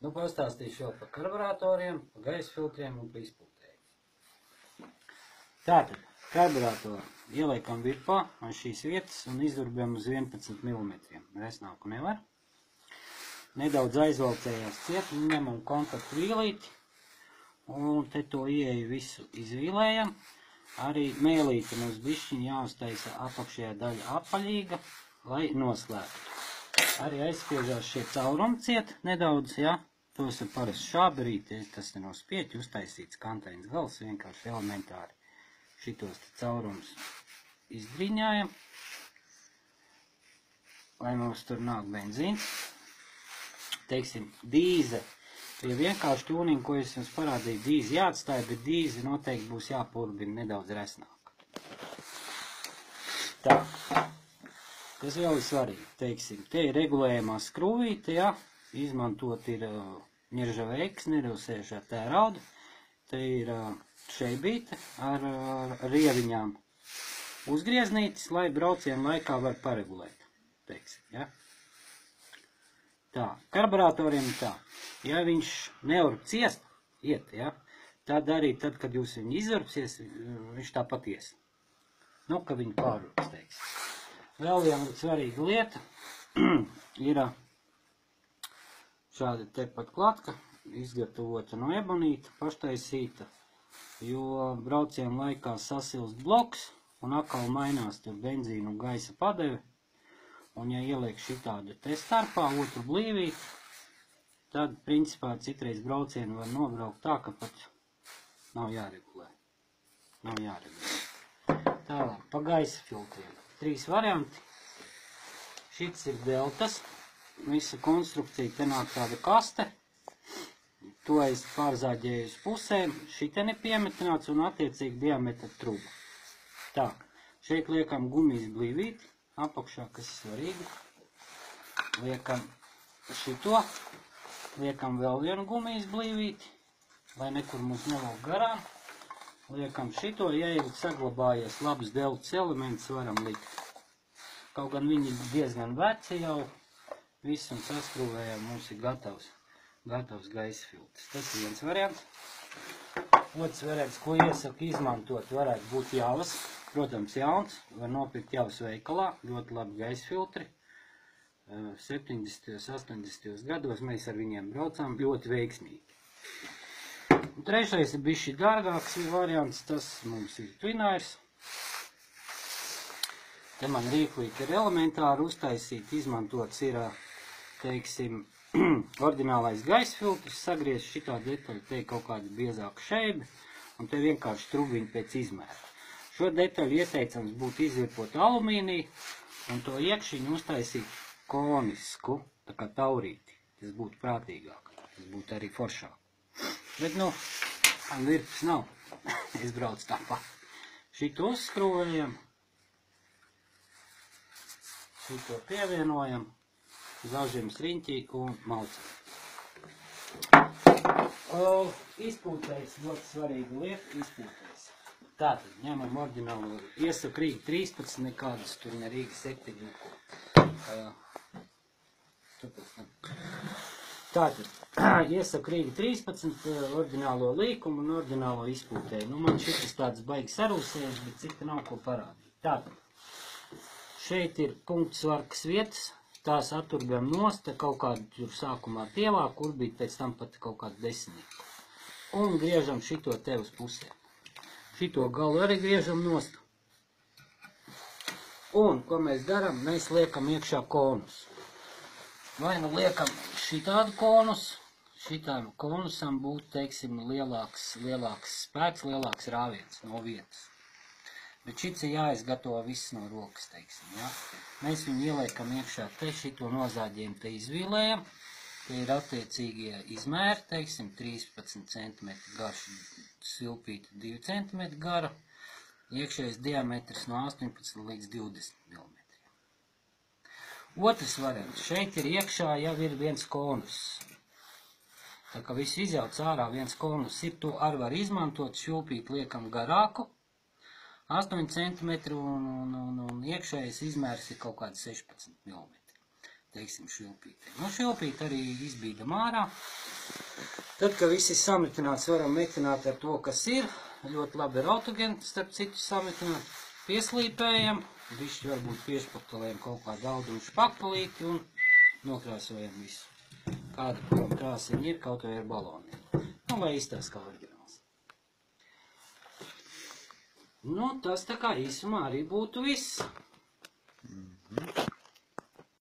Nu, pastāstīšu vēl par karburatoriem, par gaisa filtriem un par izpūtēju. Tātad, karburatoru ieliekam virpā uz šīs vietas un izdurbjam uz 11 mm. Resnāku nevar. Nedaudz aizvalcējās ciet, ņemam kontaktu vīlīti un te to ieeju visu izvīlējam. Arī mēlīte mums bišķiņ jāuztaisa apakšējā daļa apaļīga, lai noslēgtu. Arī aizspiežās šie caurumi ciet nedaudz, ja? Tos ir parasti šāberīti, tas te nav spieķi, uztaisīts kantains gals, vienkārši elementāri. Šitos te caurumus izdriņājam, lai mums tur nāk benzīns. Teiksim, dīze. Ja vienkārši tūniņu, ko es jums parādīju, dīzi jāatstāja, bet dīzi noteikti būs jāpurbina nedaudz resnāk. Tā. Tas vēl ir svarīgi, teiksim, te ir regulējumā skrūvīte, ja, izmantot ir ņirža veiks, nerūsējušā tērauda, te ir šeibīte ar rieviņām uzgrieznītis, lai braucienu laikā var paregulēt, teiksim, ja. Tā, karburatoriem ir tā, ja viņš nevar ciest, iet, ja, tad arī tad, kad jūs viņu izvarpsies, viņš tāpat ies. Nu, ka viņu pārvarps, teiksim. Vēl viena svarīga lieta ir šāda tepat klatka, izgatavota no ebonīta, paštaisīta, jo braucienu laikā sasilst bloks un atkal mainās tur benzīnu un gaisa padeve. Un ja ieliek šitādu te starpā, otru blīvīti, tad principā citreiz braucienu var nobraukt tā, ka pat nav jāregulē. Nav jāregulē. Tālāk, pa gaisa filtriem. 3 varianti. Šits ir deltas. Visa konstrukcija, te nāk tāda kaste. To es pārzāģēju uz pusēm. Šite nepiemetināts un attiecīgi diametra truba. Tā, šeit liekam gumijas blīvīti. Apakšā, kas ir svarīgi. Liekam šito. Liekam vēl vienu gumijas blīvīti, lai nekur mums nevalk garām. Liekam šito, ja ir saglabājies labs deltas elements, varam likt. Kaut gan viņi ir diezgan veci jau, visu un saskrūvējām, mums ir gatavs gaisa filtrs. Tas ir viens variants. Otrs variants, ko iesaku izmantot, varētu būt javas. Protams, jauns, var nopirkt javas veikalā, ļoti labi gaisa filtri. 70. 80. gados mēs ar viņiem braucām ļoti veiksmīgi. Un trešais ir bišķi dārgāks variants, tas mums ir Twinaires. Te man rīklīgi ir elementāri uztaisīt, izmantots ir, teiksim, oriģinālais gaisa filtrs, sagriez šitā detaļa, te ir kaut kāda biezāka šeiba, un te vienkārši trubiņi pēc izmēra. Šo detaļu ieteicams būtu izvirpot alumīniju, un to iekšiņu uztaisīt konisku, tā kā taurīti. Tas būtu prātīgāk, tas būtu arī foršāk. Bet, nu, man virpes nav. Es braucu tāpat. Šito uzskrūvējam. Šito pievienojam. Zažiem sriņķī un malcam. Izpūtējs, ļoti svarīga lieta, izpūtējs. Tātad, ņemam oriģinālu, iesaku Rīga 13, nekādas tur ne Rīga 7, neko. Tātad, iesaku Rīga 13, oriģinālo līkumu un oriģinālo izpūtēju. Nu, man šitas tāds baigs sarūsējums, bet cita nav ko parādīt. Tātad, šeit ir punkts svarkas vietas, tās atturbjam nost, kaut kādu tur sākumā pievā, kur bija pēc tam pat kaut kādu desmitnieku. Un griežam šito te uz pusēm. Šito galu arī griežam nost. Un, ko mēs darām, mēs liekam iekšā konus. Vai nu liekam šitādu konus, šitām konusam būtu, teiksim, lielāks spēks, lielāks rāviens no vietas. Bet šits ir jāizgatavo viss no rokas, teiksim, ja. Mēs viņu ieliekam iekšā te, šito nozāģiem te izvīlējam, te ir attiecīgie izmēri, teiksim, 13 cm garš, silpīta 2 cm gara, iekšējais diametrs no 18 līdz 20 mm. Otrs variants. Šeit ir iekšā jau ir viens konus. Tā kā viss izjauc ārā viens konus ir, to arī var izmantot, šūpīt liekam garāku, 8 cm un iekšējais izmērs ir kaut kāds 16 mm. Teiksim šūpītē. Nu šūpīt arī izbīdam ārā, Tad, kad viss ir samitināts, varam metināt ar to, kas ir. Ļoti labi ir autogeni, starp citu samitināt. Pieslīpējam, višķi varbūt piešpaktalējam kaut kā dauduši pakvalīti un nokrāsojam visu. Kāda, kuram krāsiņi ir, kaut vai ar baloniem. Nu, lai izstās kā oriģināls. Nu, tas tā kā īsumā arī būtu viss.